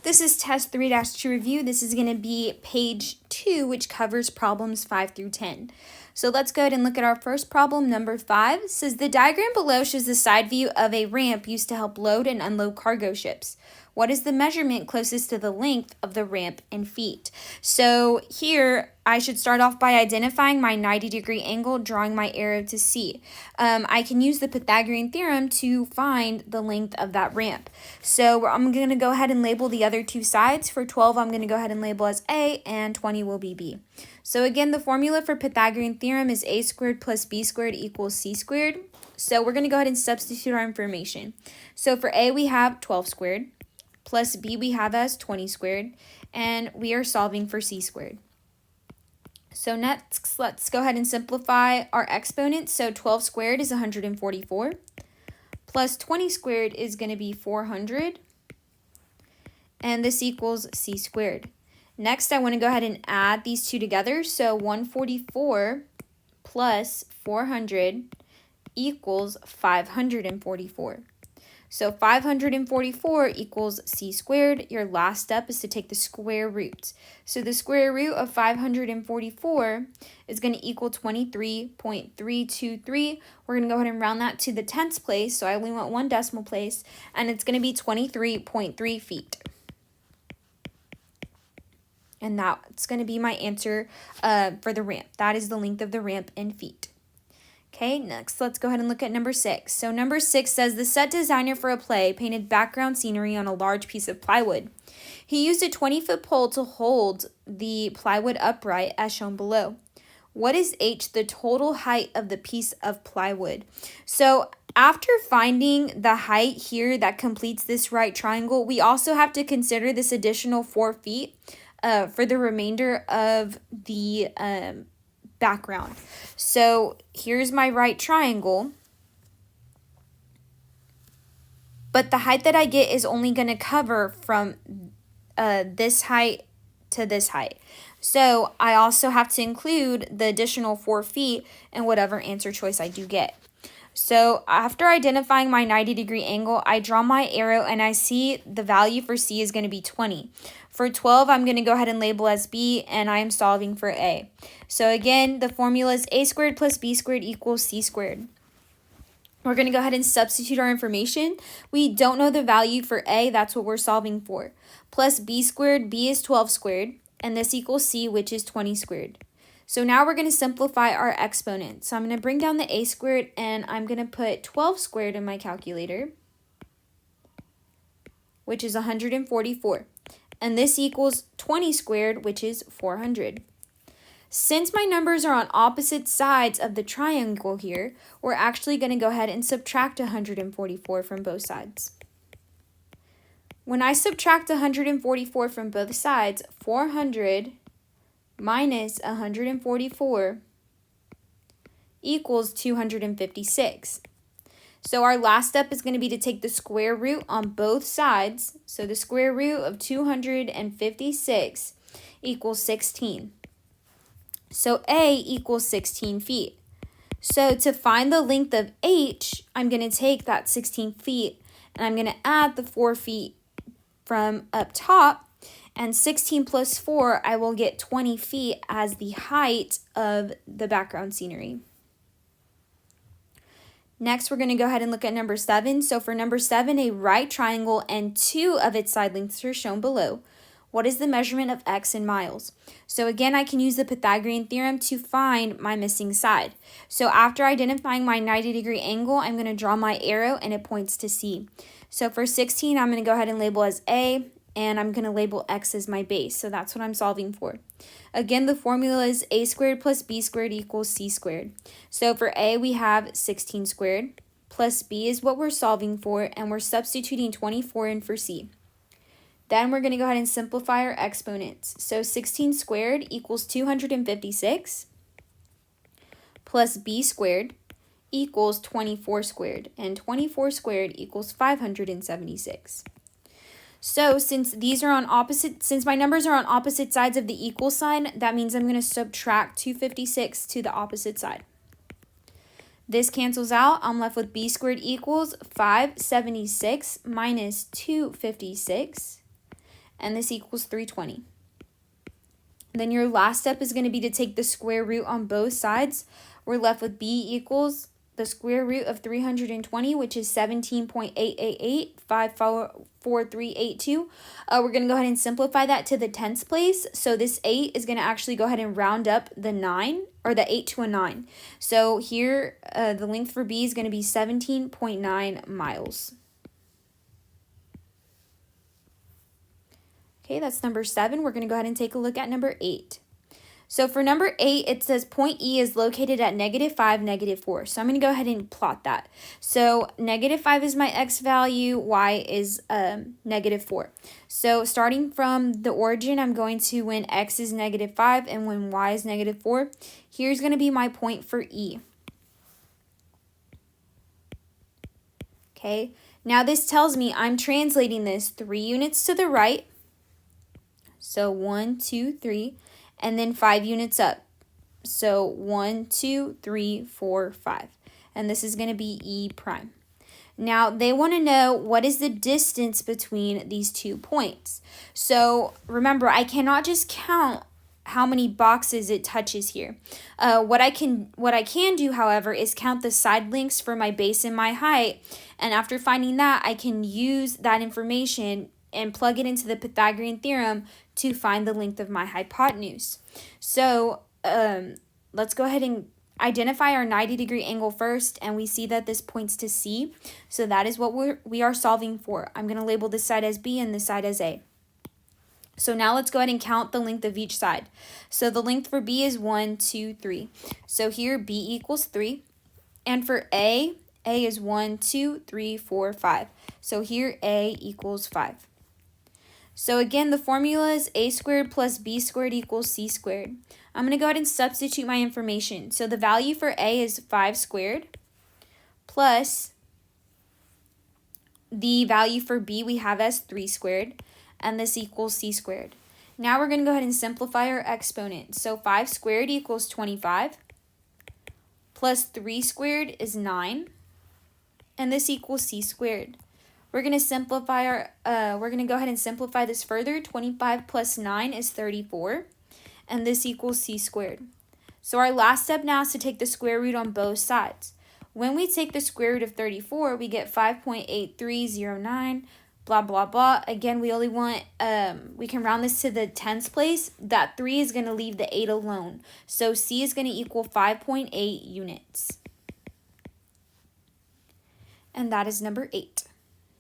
This is test 3-2 review. This is going to be page 2, which covers problems 5 through 10. So let's go ahead and look at our first problem. Number 5 it says the diagram below shows the side view of a ramp used to help load and unload cargo ships. What is the measurement closest to the length of the ramp in feet? So here I should start off by identifying my 90-degree angle, drawing my arrow to C. I can use the Pythagorean theorem to find the length of that ramp. So I'm going to go ahead and label the other two sides. For 12, I'm going to go ahead and label as A, and 20 will be B. So again, the formula for Pythagorean theorem is A squared plus B squared equals C squared. So we're going to go ahead and substitute our information. So for A, we have 12 squared, plus B we have as 20 squared, and we are solving for C squared. So next, let's go ahead and simplify our exponents. So 12 squared is 144, plus 20 squared is going to be 400, and this equals C squared. Next, I want to go ahead and add these two together. So 144 plus 400 equals 544. So 544 equals C squared. Your last step is to take the square root. So the square root of 544 is going to equal 23.323. We're going to go ahead and round that to the tenths place. So I only want one decimal place, and it's going to be 23.3 feet. And that's going to be my answer for the ramp. That is the length of the ramp in feet. Okay, next let's go ahead and look at number 6. So number 6 says the set designer for a play painted background scenery on a large piece of plywood. He used a 20-foot pole to hold the plywood upright as shown below. What is H, the total height of the piece of plywood? So after finding the height here that completes this right triangle, we also have to consider this additional 4 feet for the remainder of the background. So here's my right triangle, but the height that I get is only going to cover from this height to this height. So I also have to include the additional 4 feet in whatever answer choice I do get. So after identifying my 90-degree angle, I draw my arrow and I see the value for C is going to be 20. For 12, I'm going to go ahead and label as B, and I am solving for A. So again, the formula is A squared plus B squared equals C squared. We're going to go ahead and substitute our information. We don't know the value for A, that's what we're solving for. Plus B squared, B is 12 squared, and this equals C, which is 20 squared. So now we're going to simplify our exponent. So I'm going to bring down the A squared, and I'm going to put 12 squared in my calculator, which is 144. And this equals 20 squared, which is 400. Since my numbers are on opposite sides of the triangle here, we're actually going to go ahead and subtract 144 from both sides. When I subtract 144 from both sides, 400 minus 144 equals 256. So our last step is going to be to take the square root on both sides. So the square root of 256 equals 16. So A equals 16 feet. So to find the length of H, I'm going to take that 16 feet and I'm going to add the 4 feet from up top. And 16 plus 4, I will get 20 feet as the height of the background scenery. Next, we're going to go ahead and look at number 7. So for number 7, a right triangle and 2 of its side lengths are shown below. What is the measurement of x in miles? So again, I can use the Pythagorean theorem to find my missing side. So after identifying my 90-degree angle, I'm going to draw my arrow and it points to C. So for 16, I'm going to go ahead and label as A, and I'm going to label x as my base. So that's what I'm solving for. Again, the formula is A squared plus B squared equals C squared. So for A, we have 16 squared, plus B is what we're solving for, and we're substituting 24 in for C. Then we're going to go ahead and simplify our exponents. So 16 squared equals 256, plus B squared equals 24 squared, and 24 squared equals 576. So since my numbers are on opposite sides of the equal sign, that means I'm going to subtract 256 to the opposite side. This cancels out. I'm left with b squared equals 576 minus 256. and this equals 320. Then your last step is going to be to take the square root on both sides. We're left with b equals the square root of 320, which is 17.888554382. We're going to go ahead and simplify that to the tens place. So this 8 is going to actually go ahead and round up the 9, or the 8 to a 9. So here, the length for b is going to be 17.9 miles. Okay, that's number 7. We're going to go ahead and take a look at number 8. So for number 8, it says point E is located at -5, -4. So I'm going to go ahead and plot that. So -5 is my x value, y is -4. So starting from the origin, I'm going to, when x is -5 and when y is -4, here's going to be my point for E. Okay, now this tells me I'm translating this 3 units to the right. So 1, 2, 3, and then 5 units up. So 1, 2, 3, 4, 5. And this is going to be E prime. Now they want to know what is the distance between these 2 points. So remember, I cannot just count how many boxes it touches here. What I can do, however, is count the side lengths for my base and my height. And after finding that, I can use that information and plug it into the Pythagorean theorem to find the length of my hypotenuse. So let's go ahead and identify our 90-degree angle first, and we see that this points to C. So that is what we are solving for. I'm going to label this side as B and this side as A. So now let's go ahead and count the length of each side. So the length for B is 1, 2, 3. So here B equals 3. And for A is 1, 2, 3, 4, 5. So here A equals 5. So again, the formula is a squared plus b squared equals c squared. I'm going to go ahead and substitute my information. So the value for a is 5 squared plus the value for b we have as 3 squared, and this equals c squared. Now we're going to go ahead and simplify our exponent. So 5 squared equals 25 plus 3 squared is 9, and this equals c squared. We're going to simplify we're going to go ahead and simplify this further. 25 plus 9 is 34, and this equals c squared. So our last step now is to take the square root on both sides. When we take the square root of 34, we get 5.8309, blah, blah, blah. Again, we only want, we can round this to the tens place. That 3 is going to leave the 8 alone. So c is going to equal 5.8 units. And that is number 8.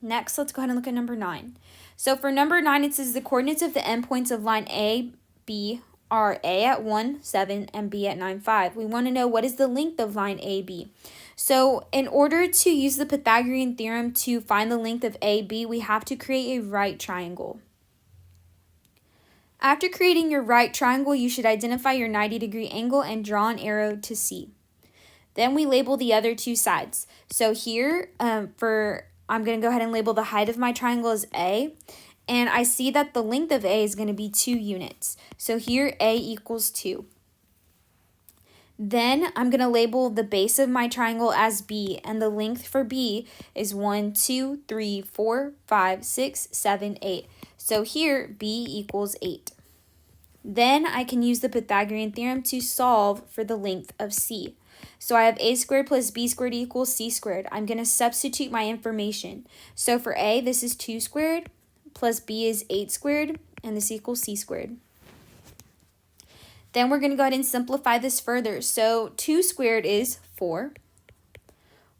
Next, let's go ahead and look at number 9. So for number 9, it says the coordinates of the endpoints of line A, B are A at 1, 7, and B at 9, 5. We want to know what is the length of line AB. So in order to use the Pythagorean theorem to find the length of AB, we have to create a right triangle. After creating your right triangle, you should identify your 90-degree angle and draw an arrow to C. Then we label the other 2 sides. So here, I'm going to go ahead and label the height of my triangle as A, and I see that the length of A is going to be 2 units. So here A equals 2. Then I'm going to label the base of my triangle as B, and the length for B is 1, 2, 3, 4, 5, 6, 7, 8. So here B equals 8. Then I can use the Pythagorean theorem to solve for the length of C. So I have a squared plus b squared equals c squared. I'm going to substitute my information. So for a, this is 2 squared plus b is 8 squared, and this equals c squared. Then we're going to go ahead and simplify this further. So 2 squared is 4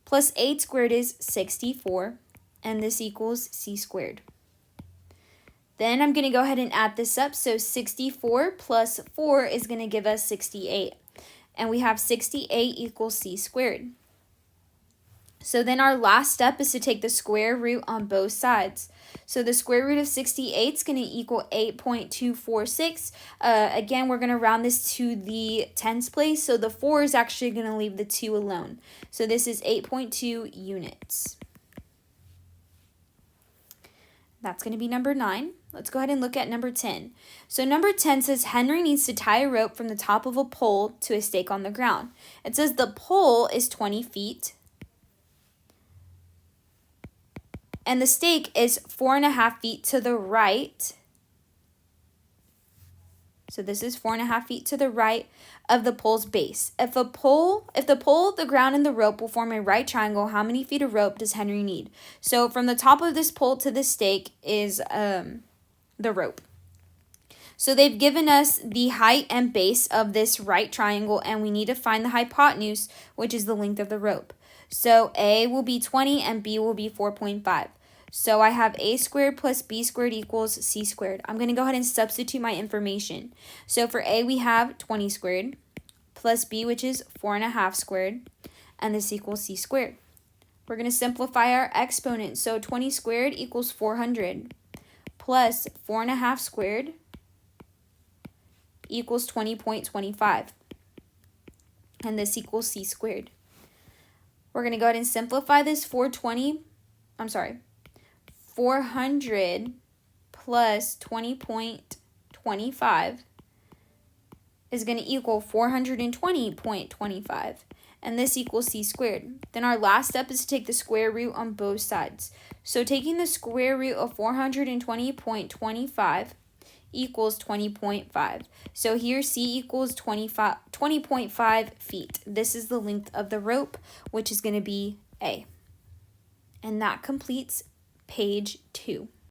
plus 8 squared is 64, and this equals c squared. Then I'm going to go ahead and add this up. So 64 plus 4 is going to give us 68. And we have 68 equals c squared. So then our last step is to take the square root on both sides. So the square root of 68 is going to equal 8.246. Again, we're going to round this to the tens place. So the 4 is actually going to leave the 2 alone. So this is 8.2 units. That's going to be number 9. Let's go ahead and look at number 10. So number 10 says Henry needs to tie a rope from the top of a pole to a stake on the ground. It says the pole is 20 feet and the stake is 4.5 feet to the right So this is 4.5 feet to the right of the pole's base. If the pole, the ground, and the rope will form a right triangle, how many feet of rope does Henry need? So from the top of this pole to the stake is the rope. So they've given us the height and base of this right triangle, and we need to find the hypotenuse, which is the length of the rope. So A will be 20 and B will be 4.5. So I have A squared plus B squared equals C squared. I'm going to go ahead and substitute my information. So for A, we have 20 squared plus B, which is 4.5 squared, and this equals C squared. We're going to simplify our exponents. So 20 squared equals 400 plus 4.5 squared equals 20.25. And this equals C squared. We're going to go ahead and simplify this. 400 plus 20.25 is going to equal 420.25. And this equals C squared. Then our last step is to take the square root on both sides. So taking the square root of 420.25 equals 20.5. So here C equals 20.5 feet. This is the length of the rope, which is going to be A. And that completes page 2.